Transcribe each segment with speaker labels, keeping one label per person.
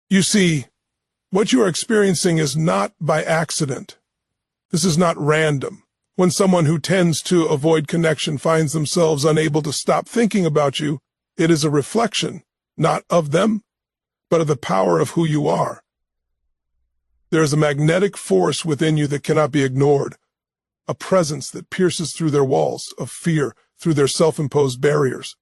Speaker 1: You see, what you are experiencing is not by accident. This is not random. When someone who tends to avoid connection finds themselves unable to stop thinking about you, it is a reflection, not of them, but of the power of who you are. There is a magnetic force within you that cannot be ignored, a presence that pierces through their walls of fear, through their self-imposed barriers.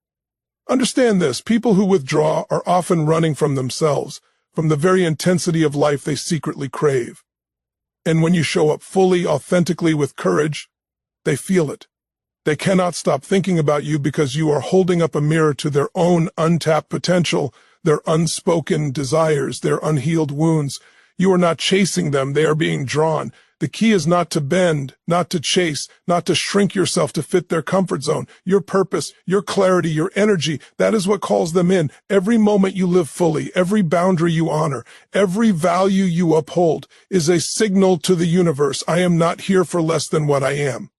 Speaker 1: Understand this, people who withdraw are often running from themselves, from the very intensity of life they secretly crave. And when you show up fully, authentically, with courage, they feel it. They cannot stop thinking about you because you are holding up a mirror to their own untapped potential, their unspoken desires, their unhealed wounds. You are not chasing them, they are being drawn. The key is not to bend, not to chase, not to shrink yourself to fit their comfort zone. Your purpose, your clarity, your energy, that is what calls them in. Every moment you live fully, every boundary you honor, every value you uphold is a signal to the universe. I am not here for less than what I am.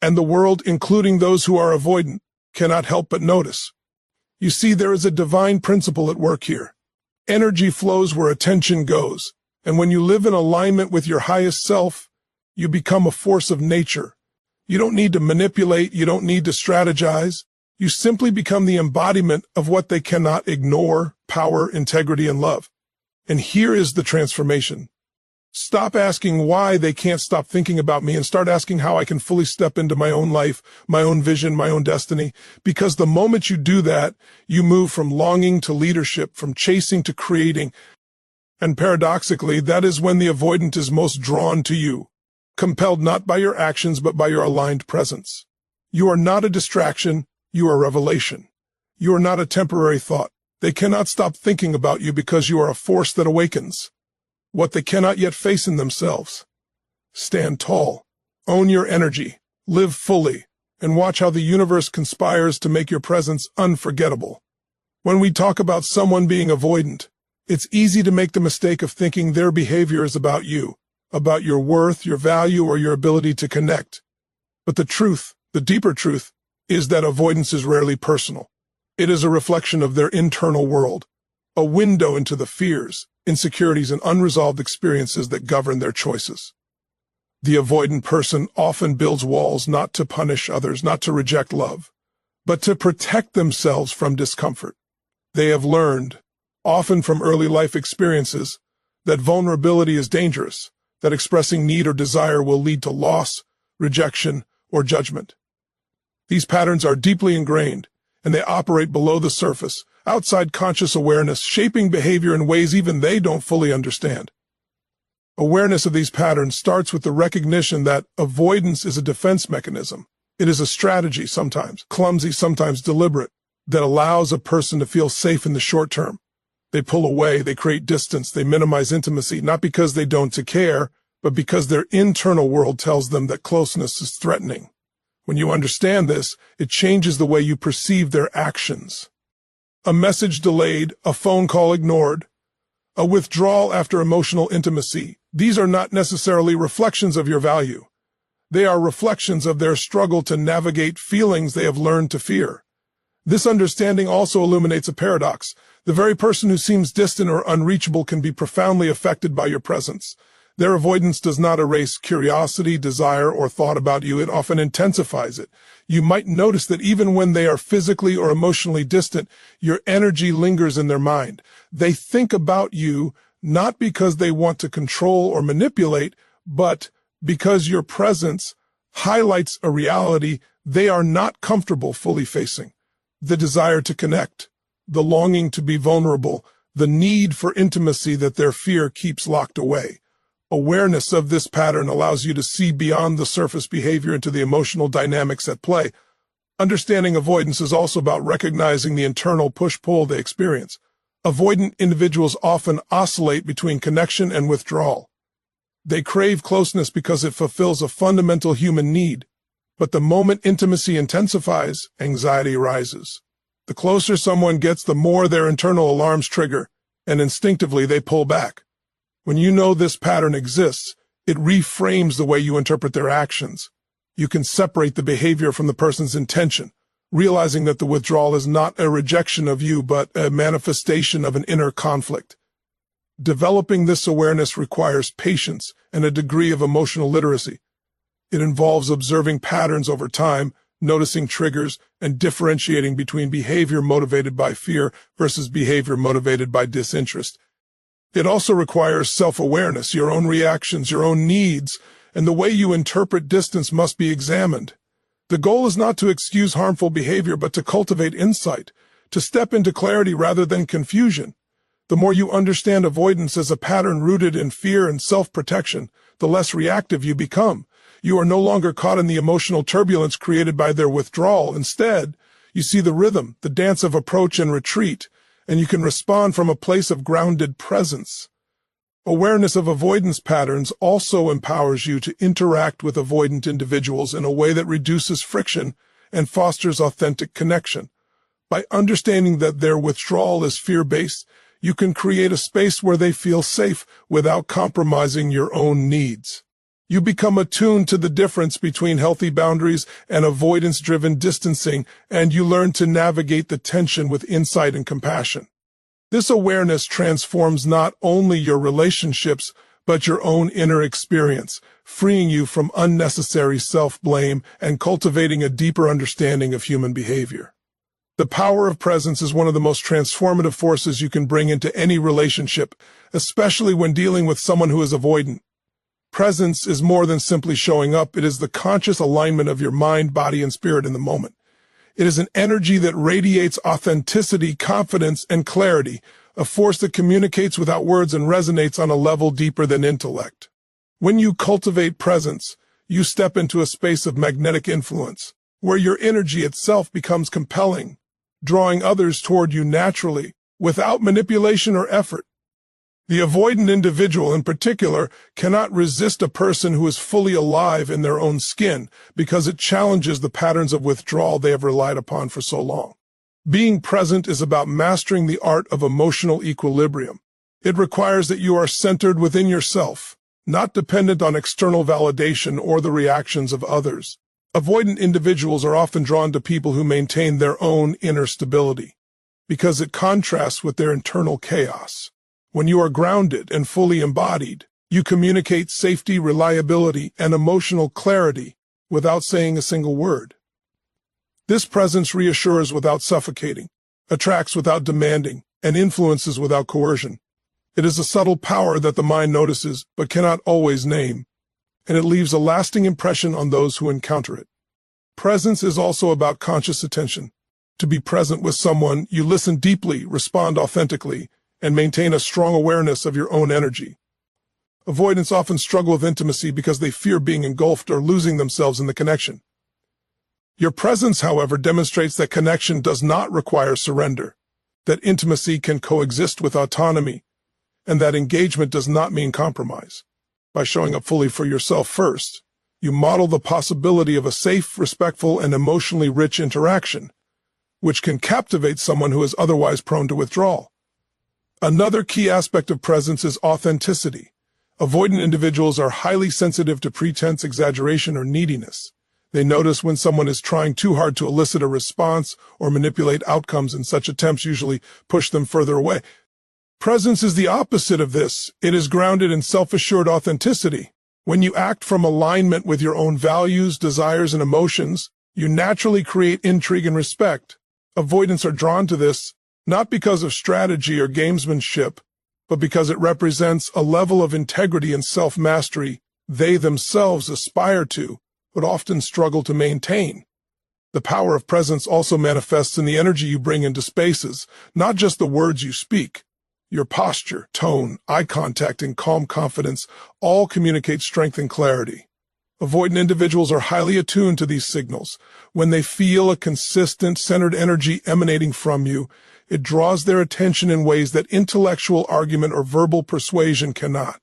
Speaker 1: And the world, including those who are avoidant, cannot help but notice. You see, there is a divine principle at work here. Energy flows where attention goes. And when you live in alignment with your highest self, you become a force of nature. You don't need to manipulate, you don't need to strategize. You simply become the embodiment of what they cannot ignore: power, integrity, and love. And here is the transformation. Stop asking why they can't stop thinking about me and start asking how I can fully step into my own life, my own vision, my own destiny. Because the moment you do that, you move from longing to leadership, from chasing to creating. And paradoxically, that is when the avoidant is most drawn to you, compelled not by your actions but by your aligned presence. You are not a distraction, you are revelation. You are not a temporary thought. They cannot stop thinking about you because you are a force that awakens what they cannot yet face in themselves. Stand tall, own your energy, live fully, and watch how the universe conspires to make your presence unforgettable. When we talk about someone being avoidant, it's easy to make the mistake of thinking their behavior is about you, about your worth, your value, or your ability to connect. But the truth, the deeper truth, is that avoidance is rarely personal. It is a reflection of their internal world, a window into the fears, insecurities, and unresolved experiences that govern their choices. The avoidant person often builds walls not to punish others, not to reject love, but to protect themselves from discomfort. They have learned, often from early life experiences, that vulnerability is dangerous, that expressing need or desire will lead to loss, rejection, or judgment. These patterns are deeply ingrained, and they operate below the surface, outside conscious awareness, shaping behavior in ways even they don't fully understand. Awareness of these patterns starts with the recognition that avoidance is a defense mechanism. It is a strategy, sometimes clumsy, sometimes deliberate, that allows a person to feel safe in the short term. They pull away, they create distance, they minimize intimacy, not because they don't care, but because their internal world tells them that closeness is threatening. When you understand this, it changes the way you perceive their actions. A message delayed, a phone call ignored, a withdrawal after emotional intimacy. These are not necessarily reflections of your value. They are reflections of their struggle to navigate feelings they have learned to fear. This understanding also illuminates a paradox. The very person who seems distant or unreachable can be profoundly affected by your presence. Their avoidance does not erase curiosity, desire, or thought about you. It often intensifies it. You might notice that even when they are physically or emotionally distant, your energy lingers in their mind. They think about you not because they want to control or manipulate, but because your presence highlights a reality they are not comfortable fully facing. The desire to connect, the longing to be vulnerable, the need for intimacy that their fear keeps locked away. Awareness of this pattern allows you to see beyond the surface behavior into the emotional dynamics at play. Understanding avoidance is also about recognizing the internal push-pull they experience. Avoidant individuals often oscillate between connection and withdrawal. They crave closeness because it fulfills a fundamental human need. But the moment intimacy intensifies, anxiety rises. The closer someone gets, the more their internal alarms trigger, and instinctively they pull back. When you know this pattern exists, it reframes the way you interpret their actions. You can separate the behavior from the person's intention, realizing that the withdrawal is not a rejection of you, but a manifestation of an inner conflict. Developing this awareness requires patience and a degree of emotional literacy. It involves observing patterns over time, noticing triggers, and differentiating between behavior motivated by fear versus behavior motivated by disinterest. It also requires self-awareness. Your own reactions, your own needs, and the way you interpret distance must be examined. The goal is not to excuse harmful behavior, but to cultivate insight, to step into clarity rather than confusion. The more you understand avoidance as a pattern rooted in fear and self-protection, the less reactive you become. You are no longer caught in the emotional turbulence created by their withdrawal. Instead, you see the rhythm, the dance of approach and retreat, and you can respond from a place of grounded presence. Awareness of avoidance patterns also empowers you to interact with avoidant individuals in a way that reduces friction and fosters authentic connection. By understanding that their withdrawal is fear-based, you can create a space where they feel safe without compromising your own needs. You become attuned to the difference between healthy boundaries and avoidance-driven distancing, and you learn to navigate the tension with insight and compassion. This awareness transforms not only your relationships, but your own inner experience, freeing you from unnecessary self-blame and cultivating a deeper understanding of human behavior. The power of presence is one of the most transformative forces you can bring into any relationship, especially when dealing with someone who is avoidant. Presence is more than simply showing up. It is the conscious alignment of your mind, body, and spirit in the moment. It is an energy that radiates authenticity, confidence, and clarity, a force that communicates without words and resonates on a level deeper than intellect. When you cultivate presence, you step into a space of magnetic influence, where your energy itself becomes compelling, drawing others toward you naturally, without manipulation or effort. The avoidant individual in particular cannot resist a person who is fully alive in their own skin because it challenges the patterns of withdrawal they have relied upon for so long. Being present is about mastering the art of emotional equilibrium. It requires that you are centered within yourself, not dependent on external validation or the reactions of others. Avoidant individuals are often drawn to people who maintain their own inner stability, because it contrasts with their internal chaos. When you are grounded and fully embodied, you communicate safety, reliability, and emotional clarity without saying a single word. This presence reassures without suffocating, attracts without demanding, and influences without coercion. It is a subtle power that the mind notices but cannot always name, and it leaves a lasting impression on those who encounter it. Presence is also about conscious attention. To be present with someone, you listen deeply, respond authentically, and maintain a strong awareness of your own energy. Avoidants often struggle with intimacy because they fear being engulfed or losing themselves in the connection. Your presence, however, demonstrates that connection does not require surrender, that intimacy can coexist with autonomy, and that engagement does not mean compromise. By showing up fully for yourself first, you model the possibility of a safe, respectful, and emotionally rich interaction, which can captivate someone who is otherwise prone to withdrawal. Another key aspect of presence is authenticity. Avoidant individuals are highly sensitive to pretense, exaggeration, or neediness. They notice when someone is trying too hard to elicit a response or manipulate outcomes, and such attempts usually push them further away. Presence is the opposite of this. It is grounded in self-assured authenticity. When you act from alignment with your own values, desires, and emotions, you naturally create intrigue and respect. Avoidants are drawn to this, not because of strategy or gamesmanship, but because it represents a level of integrity and self-mastery they themselves aspire to, but often struggle to maintain. The power of presence also manifests in the energy you bring into spaces, not just the words you speak. Your posture, tone, eye contact, and calm confidence all communicate strength and clarity. Avoidant individuals are highly attuned to these signals. When they feel a consistent, centered energy emanating from you, it draws their attention in ways that intellectual argument or verbal persuasion cannot.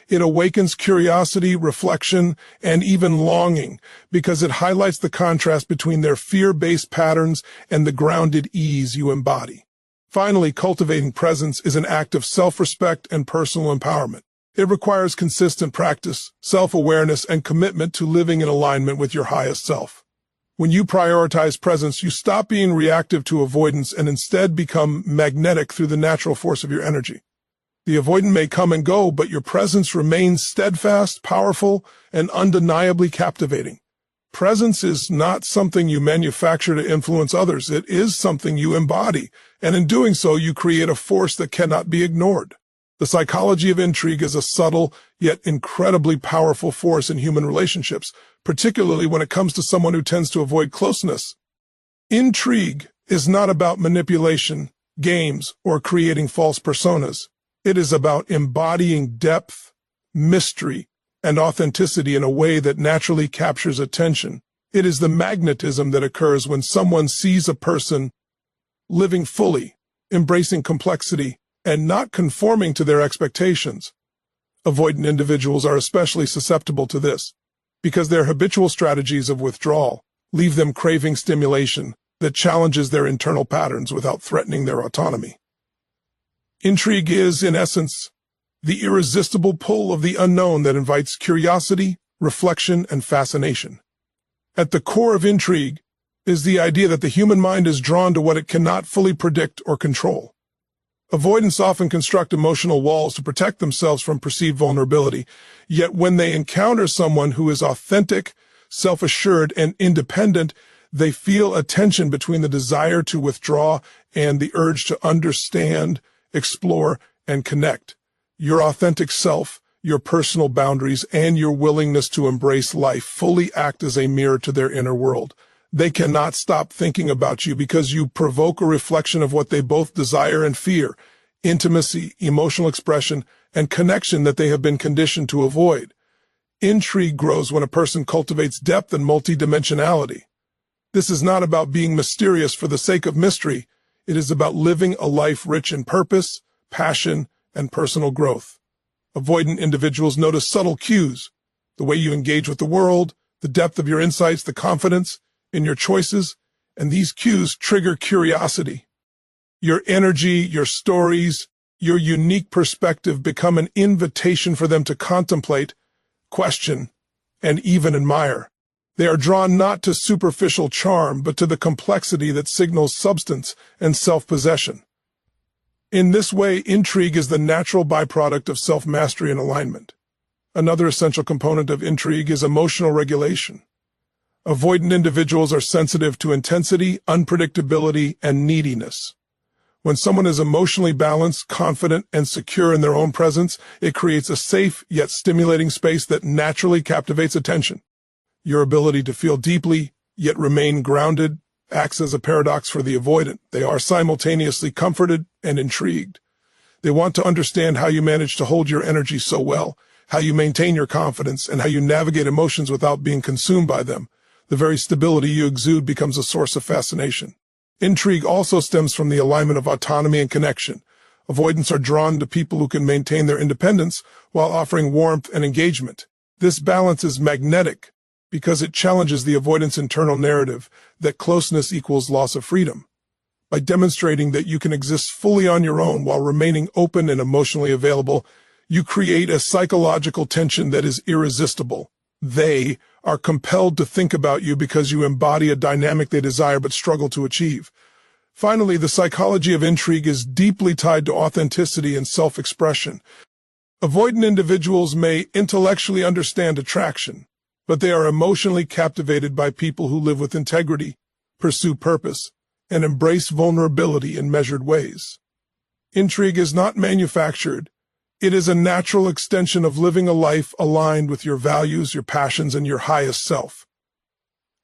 Speaker 1: It awakens curiosity, reflection, and even longing, because it highlights the contrast between their fear-based patterns and the grounded ease you embody. Finally, cultivating presence is an act of self-respect and personal empowerment. It requires consistent practice, self-awareness, and commitment to living in alignment with your highest self. When you prioritize presence, you stop being reactive to avoidance and instead become magnetic through the natural force of your energy. The avoidant may come and go, but your presence remains steadfast, powerful, and undeniably captivating. Presence is not something you manufacture to influence others. It is something you embody, and in doing so, you create a force that cannot be ignored. The psychology of intrigue is a subtle, yet incredibly powerful force in human relationships, particularly when it comes to someone who tends to avoid closeness. Intrigue is not about manipulation, games, or creating false personas. It is about embodying depth, mystery, and authenticity in a way that naturally captures attention. It is the magnetism that occurs when someone sees a person living fully, embracing complexity, and not conforming to their expectations. Avoidant individuals are especially susceptible to this, because their habitual strategies of withdrawal leave them craving stimulation that challenges their internal patterns without threatening their autonomy. Intrigue is, in essence, the irresistible pull of the unknown that invites curiosity, reflection, and fascination. At the core of intrigue is the idea that the human mind is drawn to what it cannot fully predict or control. Avoidants often construct emotional walls to protect themselves from perceived vulnerability, yet when they encounter someone who is authentic, self-assured, and independent, they feel a tension between the desire to withdraw and the urge to understand, explore, and connect. Your authentic self, your personal boundaries, and your willingness to embrace life fully act as a mirror to their inner world. They cannot stop thinking about you because you provoke a reflection of what they both desire and fear: intimacy, emotional expression, and connection that they have been conditioned to avoid. Intrigue grows when a person cultivates depth and multidimensionality. This is not about being mysterious for the sake of mystery. It is about living a life rich in purpose, passion, and personal growth. Avoidant individuals notice subtle cues: the way you engage with the world, the depth of your insights, the confidence in your choices, and these cues trigger curiosity. Your energy, your stories, your unique perspective become an invitation for them to contemplate, question, and even admire. They are drawn not to superficial charm, but to the complexity that signals substance and self-possession. In this way, intrigue is the natural byproduct of self-mastery and alignment. Another essential component of intrigue is emotional regulation. Avoidant individuals are sensitive to intensity, unpredictability, and neediness. When someone is emotionally balanced, confident, and secure in their own presence, it creates a safe yet stimulating space that naturally captivates attention. Your ability to feel deeply, yet remain grounded, acts as a paradox for the avoidant. They are simultaneously comforted and intrigued. They want to understand how you manage to hold your energy so well, how you maintain your confidence, and how you navigate emotions without being consumed by them. The very stability you exude becomes a source of fascination. Intrigue also stems from the alignment of autonomy and connection. Avoidants are drawn to people who can maintain their independence while offering warmth and engagement. This balance is magnetic because it challenges the avoidant's internal narrative that closeness equals loss of freedom. By demonstrating that you can exist fully on your own while remaining open and emotionally available, you create a psychological tension that is irresistible. They are compelled to think about you because you embody a dynamic they desire but struggle to achieve. Finally, the psychology of intrigue is deeply tied to authenticity and self-expression. Avoidant individuals may intellectually understand attraction, but they are emotionally captivated by people who live with integrity, pursue purpose, and embrace vulnerability in measured ways. Intrigue is not manufactured. It is a natural extension of living a life aligned with your values, your passions, and your highest self.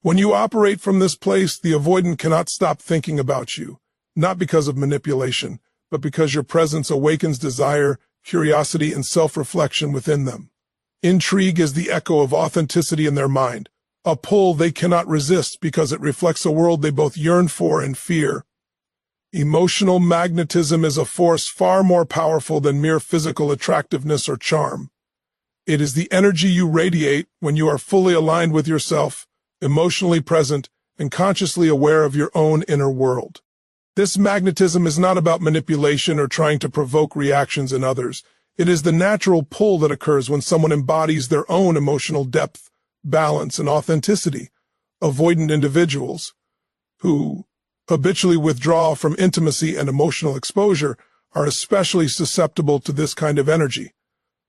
Speaker 1: When you operate from this place, the avoidant cannot stop thinking about you, not because of manipulation, but because your presence awakens desire, curiosity, and self-reflection within them. Intrigue is the echo of authenticity in their mind, a pull they cannot resist because it reflects a world they both yearn for and fear. Emotional magnetism is a force far more powerful than mere physical attractiveness or charm. It is the energy you radiate when you are fully aligned with yourself, emotionally present, and consciously aware of your own inner world. This magnetism is not about manipulation or trying to provoke reactions in others. It is the natural pull that occurs when someone embodies their own emotional depth, balance, and authenticity. Avoidant individuals who habitually withdraw from intimacy and emotional exposure are especially susceptible to this kind of energy.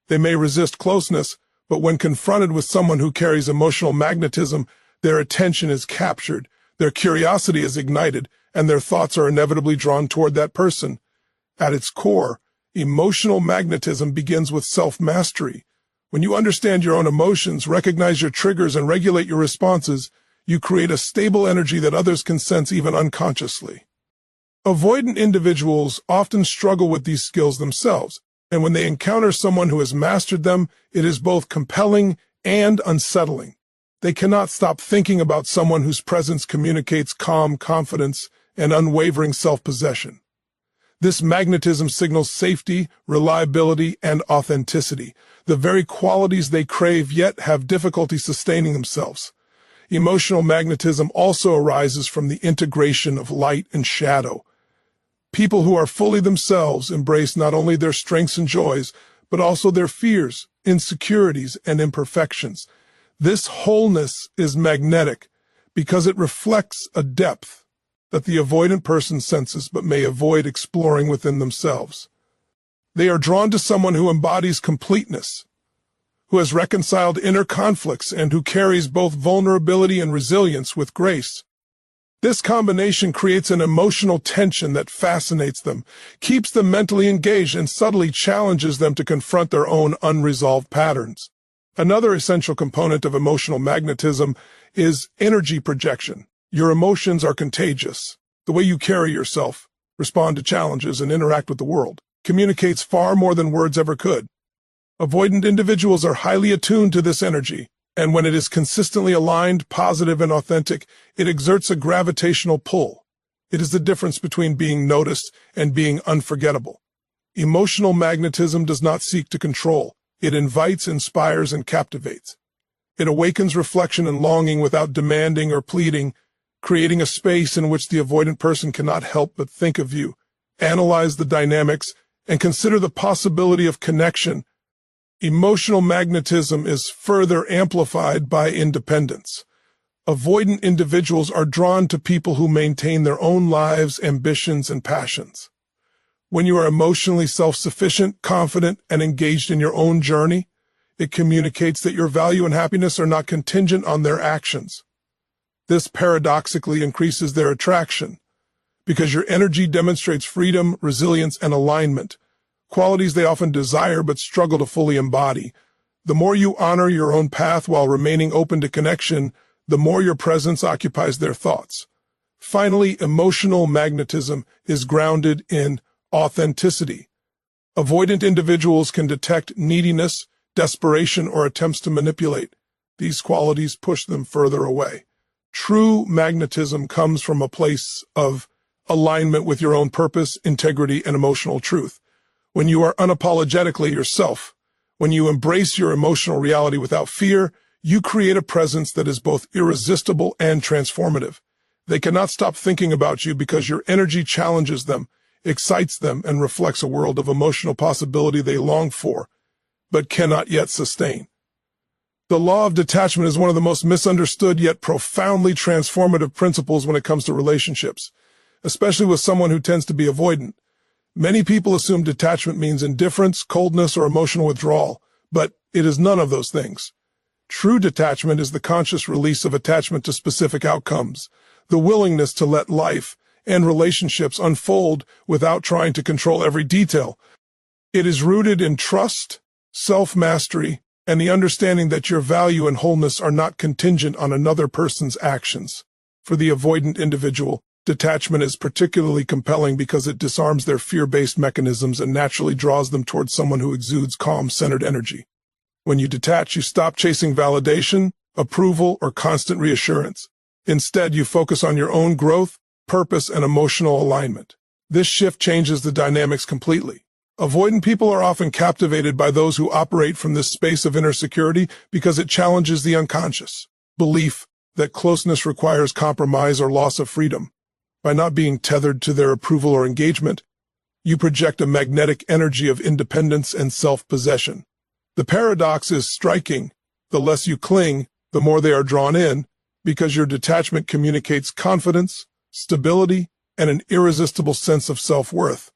Speaker 1: They may resist closeness, but when confronted with someone who carries emotional magnetism, their attention is captured, their curiosity is ignited, and their thoughts are inevitably drawn toward that person. At its core, emotional magnetism begins with self-mastery. When you understand your own emotions, recognize your triggers, and regulate your responses, you create a stable energy that others can sense even unconsciously. Avoidant individuals often struggle with these skills themselves, and when they encounter someone who has mastered them, it is both compelling and unsettling. They cannot stop thinking about someone whose presence communicates calm confidence and unwavering self-possession. This magnetism signals safety, reliability, and authenticity, the very qualities they crave yet have difficulty sustaining themselves. Emotional magnetism also arises from the integration of light and shadow. People who are fully themselves embrace not only their strengths and joys, but also their fears, insecurities, and imperfections. This wholeness is magnetic because it reflects a depth that the avoidant person senses but may avoid exploring within themselves. They are drawn to someone who embodies completeness, who has reconciled inner conflicts, and who carries both vulnerability and resilience with grace. This combination creates an emotional tension that fascinates them, keeps them mentally engaged, and subtly challenges them to confront their own unresolved patterns. Another essential component of emotional magnetism is energy projection. Your emotions are contagious. The way you carry yourself, respond to challenges, and interact with the world communicates far more than words ever could. Avoidant individuals are highly attuned to this energy, and when it is consistently aligned, positive, and authentic, it exerts a gravitational pull. It is the difference between being noticed and being unforgettable. Emotional magnetism does not seek to control. It invites, inspires, and captivates. It awakens reflection and longing without demanding or pleading, creating a space in which the avoidant person cannot help but think of you, analyze the dynamics, and consider the possibility of connection. Emotional magnetism is further amplified by independence. Avoidant individuals are drawn to people who maintain their own lives, ambitions, and passions. When you are emotionally self-sufficient, confident, and engaged in your own journey, it communicates that your value and happiness are not contingent on their actions. This paradoxically increases their attraction, because your energy demonstrates freedom, resilience, and alignment, qualities they often desire but struggle to fully embody. The more you honor your own path while remaining open to connection, the more your presence occupies their thoughts. Finally, emotional magnetism is grounded in authenticity. Avoidant individuals can detect neediness, desperation, or attempts to manipulate. These qualities push them further away. True magnetism comes from a place of alignment with your own purpose, integrity, and emotional truth. When you are unapologetically yourself, when you embrace your emotional reality without fear, you create a presence that is both irresistible and transformative. They cannot stop thinking about you because your energy challenges them, excites them, and reflects a world of emotional possibility they long for, but cannot yet sustain. The law of detachment is one of the most misunderstood yet profoundly transformative principles when it comes to relationships, especially with someone who tends to be avoidant. Many people assume detachment means indifference, coldness, or emotional withdrawal, but it is none of those things. True detachment is the conscious release of attachment to specific outcomes, the willingness to let life and relationships unfold without trying to control every detail. It is rooted in trust, self-mastery, and the understanding that your value and wholeness are not contingent on another person's actions. For the avoidant individual, detachment is particularly compelling because it disarms their fear-based mechanisms and naturally draws them towards someone who exudes calm-centered energy. When you detach, you stop chasing validation, approval, or constant reassurance. Instead, you focus on your own growth, purpose, and emotional alignment. This shift changes the dynamics completely. Avoidant people are often captivated by those who operate from this space of inner security because it challenges the unconscious belief that closeness requires compromise or loss of freedom. By not being tethered to their approval or engagement, you project a magnetic energy of independence and self-possession. The paradox is striking. The less you cling, the more they are drawn in, because your detachment communicates confidence, stability, and an irresistible sense of self-worth.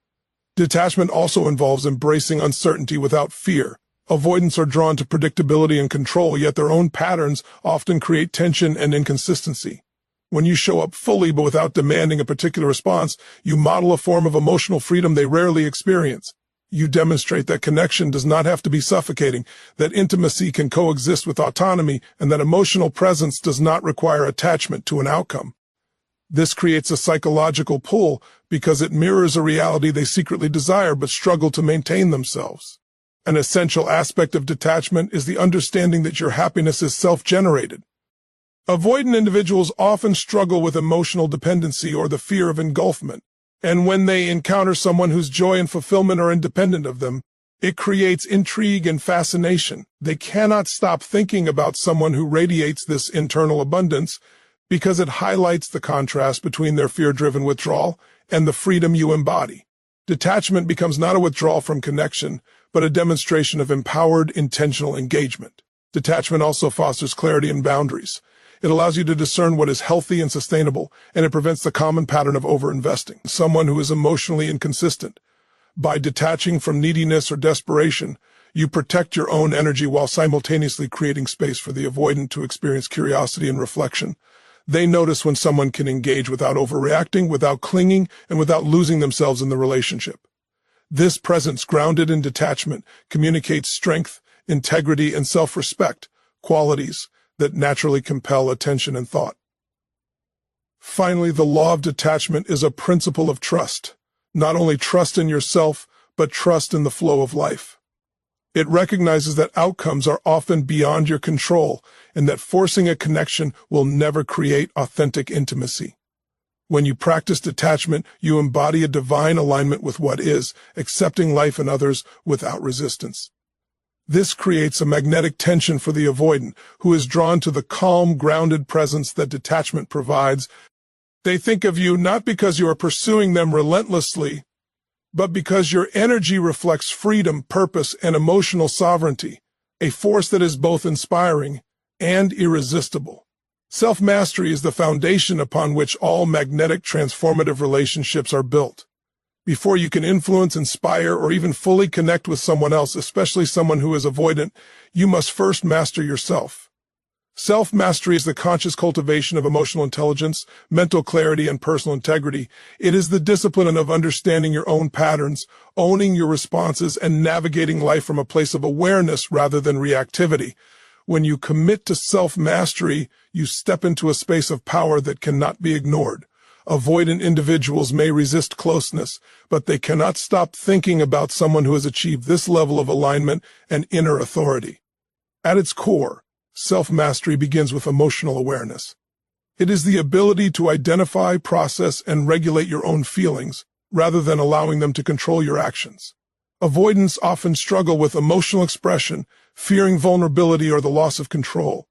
Speaker 1: Detachment also involves embracing uncertainty without fear. Avoidants are drawn to predictability and control, yet their own patterns often create tension and inconsistency. When you show up fully but without demanding a particular response, you model a form of emotional freedom they rarely experience. You demonstrate that connection does not have to be suffocating, that intimacy can coexist with autonomy, and that emotional presence does not require attachment to an outcome. This creates a psychological pull because it mirrors a reality they secretly desire but struggle to maintain themselves. An essential aspect of detachment is the understanding that your happiness is self-generated. Avoidant individuals often struggle with emotional dependency or the fear of engulfment, and when they encounter someone whose joy and fulfillment are independent of them, it creates intrigue and fascination. They cannot stop thinking about someone who radiates this internal abundance because it highlights the contrast between their fear-driven withdrawal and the freedom you embody. Detachment becomes not a withdrawal from connection, but a demonstration of empowered, intentional engagement. Detachment also fosters clarity and boundaries. It allows you to discern what is healthy and sustainable, and it prevents the common pattern of overinvesting. Someone who is emotionally inconsistent. By detaching from neediness or desperation, you protect your own energy while simultaneously creating space for the avoidant to experience curiosity and reflection. They notice when someone can engage without overreacting, without clinging, and without losing themselves in the relationship. This presence, grounded in detachment, communicates strength, integrity, and self-respect, qualities that naturally compel attention and thought. Finally, the law of detachment is a principle of trust. Not only trust in yourself, but trust in the flow of life. It recognizes that outcomes are often beyond your control and that forcing a connection will never create authentic intimacy. When you practice detachment, you embody a divine alignment with what is, accepting life and others without resistance. This creates a magnetic tension for the avoidant, who is drawn to the calm, grounded presence that detachment provides. They think of you not because you are pursuing them relentlessly, but because your energy reflects freedom, purpose, and emotional sovereignty, a force that is both inspiring and irresistible. Self-mastery is the foundation upon which all magnetic, transformative relationships are built. Before you can influence, inspire, or even fully connect with someone else, especially someone who is avoidant, you must first master yourself. Self-mastery is the conscious cultivation of emotional intelligence, mental clarity, and personal integrity. It is the discipline of understanding your own patterns, owning your responses, and navigating life from a place of awareness rather than reactivity. When you commit to self-mastery, you step into a space of power that cannot be ignored. Avoidant individuals may resist closeness, but they cannot stop thinking about someone who has achieved this level of alignment and inner authority. At its core, self-mastery begins with emotional awareness. It is the ability to identify, process, and regulate your own feelings, rather than allowing them to control your actions. Avoidants often struggle with emotional expression, fearing vulnerability or the loss of control.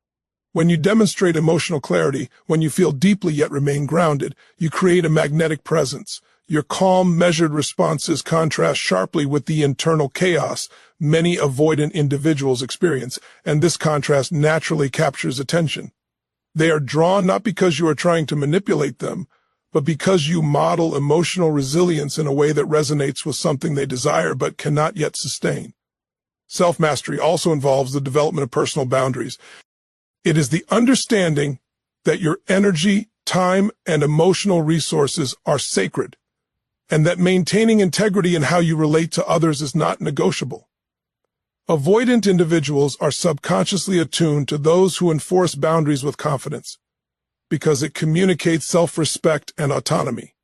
Speaker 1: When you demonstrate emotional clarity, when you feel deeply yet remain grounded, you create a magnetic presence. Your calm, measured responses contrast sharply with the internal chaos many avoidant individuals experience, and this contrast naturally captures attention. They are drawn not because you are trying to manipulate them, but because you model emotional resilience in a way that resonates with something they desire but cannot yet sustain. Self-mastery also involves the development of personal boundaries. It is the understanding that your energy, time, and emotional resources are sacred, and that maintaining integrity in how you relate to others is not negotiable. Avoidant individuals are subconsciously attuned to those who enforce boundaries with confidence, because it communicates self-respect and autonomy.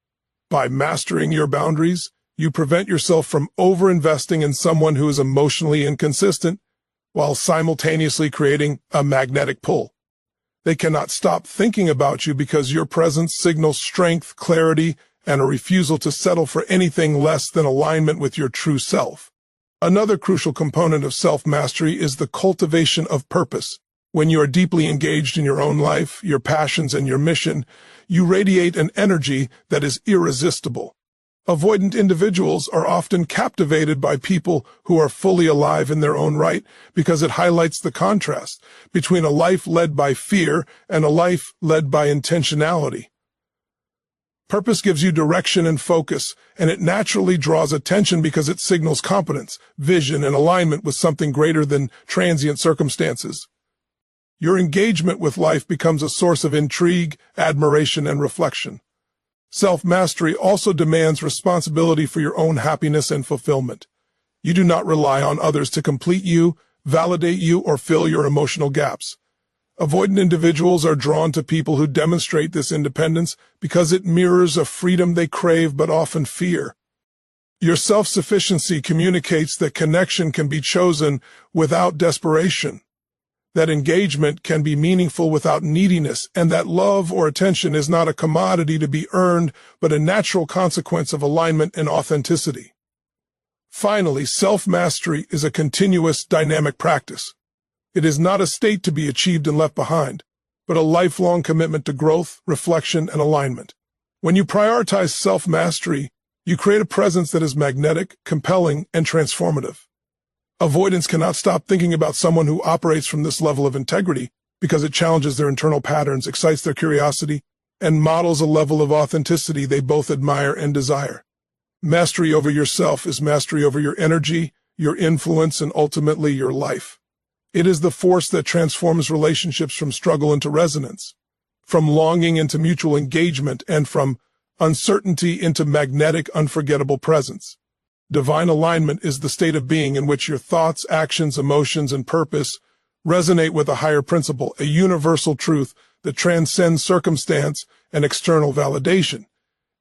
Speaker 1: By mastering your boundaries, you prevent yourself from over-investing in someone who is emotionally inconsistent, while simultaneously creating a magnetic pull. They cannot stop thinking about you because your presence signals strength, clarity, and a refusal to settle for anything less than alignment with your true self. Another crucial component of self-mastery is the cultivation of purpose. When you are deeply engaged in your own life, your passions, and your mission, you radiate an energy that is irresistible. Avoidant individuals are often captivated by people who are fully alive in their own right because it highlights the contrast between a life led by fear and a life led by intentionality. Purpose gives you direction and focus, and it naturally draws attention because it signals competence, vision, and alignment with something greater than transient circumstances. Your engagement with life becomes a source of intrigue, admiration, and reflection. Self-mastery also demands responsibility for your own happiness and fulfillment. You do not rely on others to complete you, validate you, or fill your emotional gaps. Avoidant individuals are drawn to people who demonstrate this independence because it mirrors a freedom they crave but often fear. Your self-sufficiency communicates that connection can be chosen without desperation, that engagement can be meaningful without neediness, and that love or attention is not a commodity to be earned but a natural consequence of alignment and authenticity. Finally, self-mastery is a continuous, dynamic practice. It is not a state to be achieved and left behind, but a lifelong commitment to growth, reflection, and alignment. When you prioritize self-mastery, you create a presence that is magnetic, compelling, and transformative. Avoidants cannot stop thinking about someone who operates from this level of integrity because it challenges their internal patterns, excites their curiosity, and models a level of authenticity they both admire and desire. Mastery over yourself is mastery over your energy, your influence, and ultimately your life. It is the force that transforms relationships from struggle into resonance, from longing into mutual engagement, and from uncertainty into magnetic, unforgettable presence. Divine alignment is the state of being in which your thoughts, actions, emotions, and purpose resonate with a higher principle, a universal truth that transcends circumstance and external validation.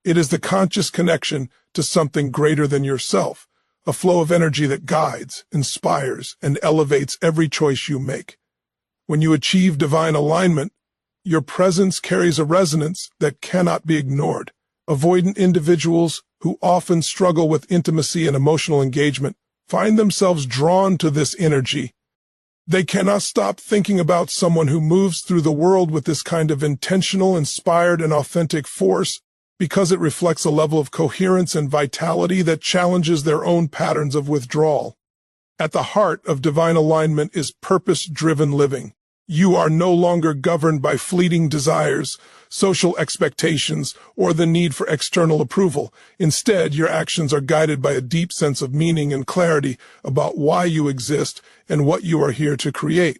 Speaker 1: It is the conscious connection to something greater than yourself, a flow of energy that guides, inspires, and elevates every choice you make. When you achieve divine alignment, your presence carries a resonance that cannot be ignored. Avoidant individuals who often struggle with intimacy and emotional engagement find themselves drawn to this energy. They cannot stop thinking about someone who moves through the world with this kind of intentional, inspired, and authentic force because it reflects a level of coherence and vitality that challenges their own patterns of withdrawal. At the heart of divine alignment is purpose-driven living. You are no longer governed by fleeting desires, social expectations, or the need for external approval. Instead, your actions are guided by a deep sense of meaning and clarity about why you exist and what you are here to create.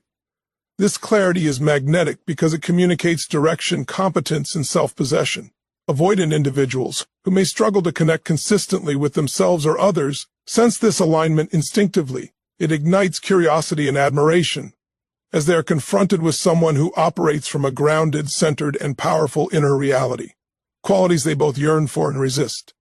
Speaker 1: This clarity is magnetic because it communicates direction, competence, and self-possession. Avoidant individuals, who may struggle to connect consistently with themselves or others, sense this alignment instinctively. It ignites curiosity and admiration, as they are confronted with someone who operates from a grounded, centered, and powerful inner reality, qualities they both yearn for and resist.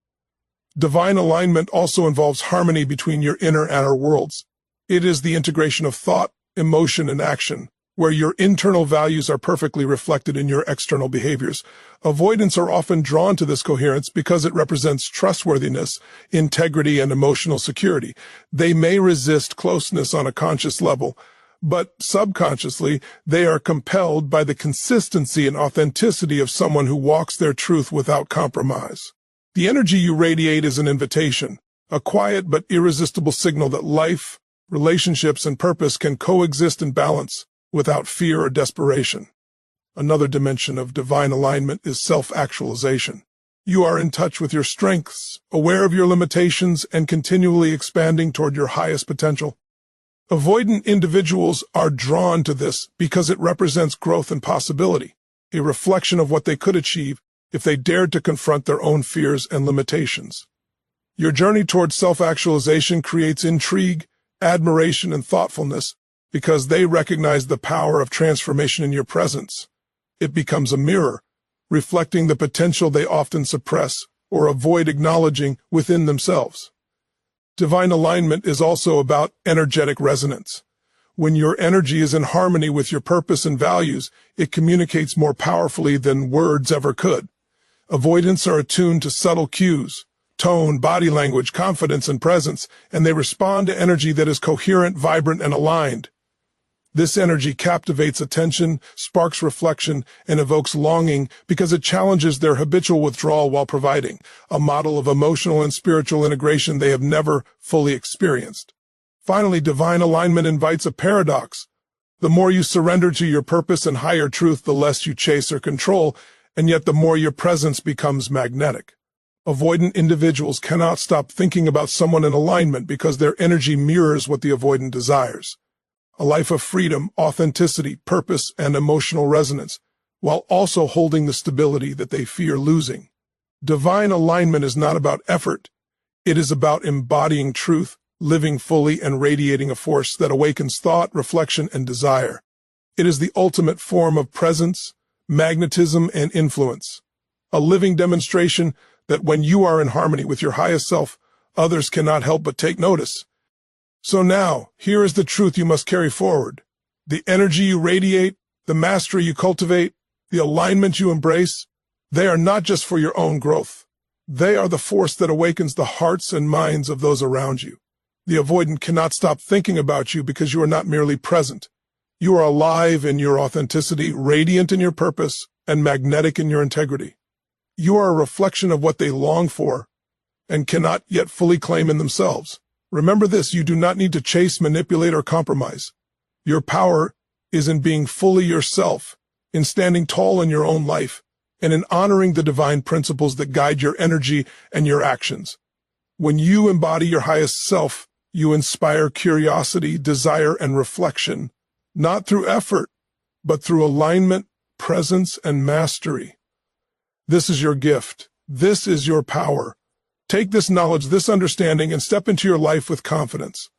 Speaker 1: Divine alignment also involves harmony between your inner and outer worlds. It is the integration of thought, emotion, and action, where your internal values are perfectly reflected in your external behaviors. Avoidants are often drawn to this coherence because it represents trustworthiness, integrity, and emotional security. They may resist closeness on a conscious level, but subconsciously, they are compelled by the consistency and authenticity of someone who walks their truth without compromise. The energy you radiate is an invitation, a quiet but irresistible signal that life, relationships, and purpose can coexist in balance without fear or desperation. Another dimension of divine alignment is self-actualization. You are in touch with your strengths, aware of your limitations, and continually expanding toward your highest potential. Avoidant individuals are drawn to this because it represents growth and possibility, a reflection of what they could achieve if they dared to confront their own fears and limitations. Your journey towards self-actualization creates intrigue, admiration, and thoughtfulness because they recognize the power of transformation in your presence. It becomes a mirror, reflecting the potential they often suppress or avoid acknowledging within themselves. Divine alignment is also about energetic resonance. When your energy is in harmony with your purpose and values, it communicates more powerfully than words ever could. Avoidants are attuned to subtle cues, tone, body language, confidence, and presence, and they respond to energy that is coherent, vibrant, and aligned. This energy captivates attention, sparks reflection, and evokes longing because it challenges their habitual withdrawal while providing a model of emotional and spiritual integration they have never fully experienced. Finally, divine alignment invites a paradox. The more you surrender to your purpose and higher truth, the less you chase or control, and yet the more your presence becomes magnetic. Avoidant individuals cannot stop thinking about someone in alignment because their energy mirrors what the avoidant desires. A life of freedom, authenticity, purpose, and emotional resonance, while also holding the stability that they fear losing. Divine alignment is not about effort. It is about embodying truth, living fully, and radiating a force that awakens thought, reflection, and desire. It is the ultimate form of presence, magnetism, and influence. A living demonstration that when you are in harmony with your highest self, others cannot help but take notice. So now, here is the truth you must carry forward. The energy you radiate, the mastery you cultivate, the alignment you embrace, they are not just for your own growth. They are the force that awakens the hearts and minds of those around you. The avoidant cannot stop thinking about you because you are not merely present. You are alive in your authenticity, radiant in your purpose, and magnetic in your integrity. You are a reflection of what they long for and cannot yet fully claim in themselves. Remember this, you do not need to chase, manipulate, or compromise. Your power is in being fully yourself, in standing tall in your own life, and in honoring the divine principles that guide your energy and your actions. When you embody your highest self, you inspire curiosity, desire, and reflection, not through effort, but through alignment, presence, and mastery. This is your gift. This is your power. Take this knowledge, this understanding, and step into your life with confidence.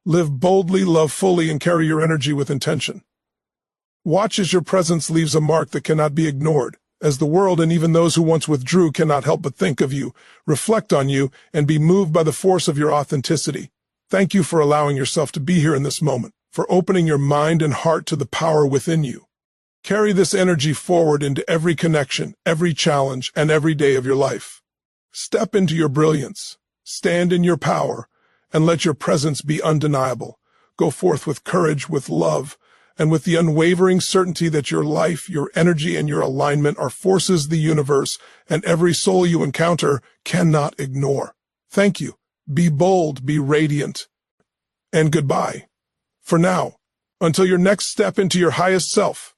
Speaker 1: Live boldly, love fully, and carry your energy with intention. Watch as your presence leaves a mark that cannot be ignored, as the world and even those who once withdrew cannot help but think of you, reflect on you, and be moved by the force of your authenticity. Thank you for allowing yourself to be here in this moment, for opening your mind and heart to the power within you. Carry this energy forward into every connection, every challenge, and every day of your life. Step into your brilliance, stand in your power, and let your presence be undeniable. Go forth with courage, with love, and with the unwavering certainty that your life, your energy, and your alignment are forces the universe and every soul you encounter cannot ignore. Thank you. Be bold, be radiant, and goodbye. For now, until your next step into your highest self.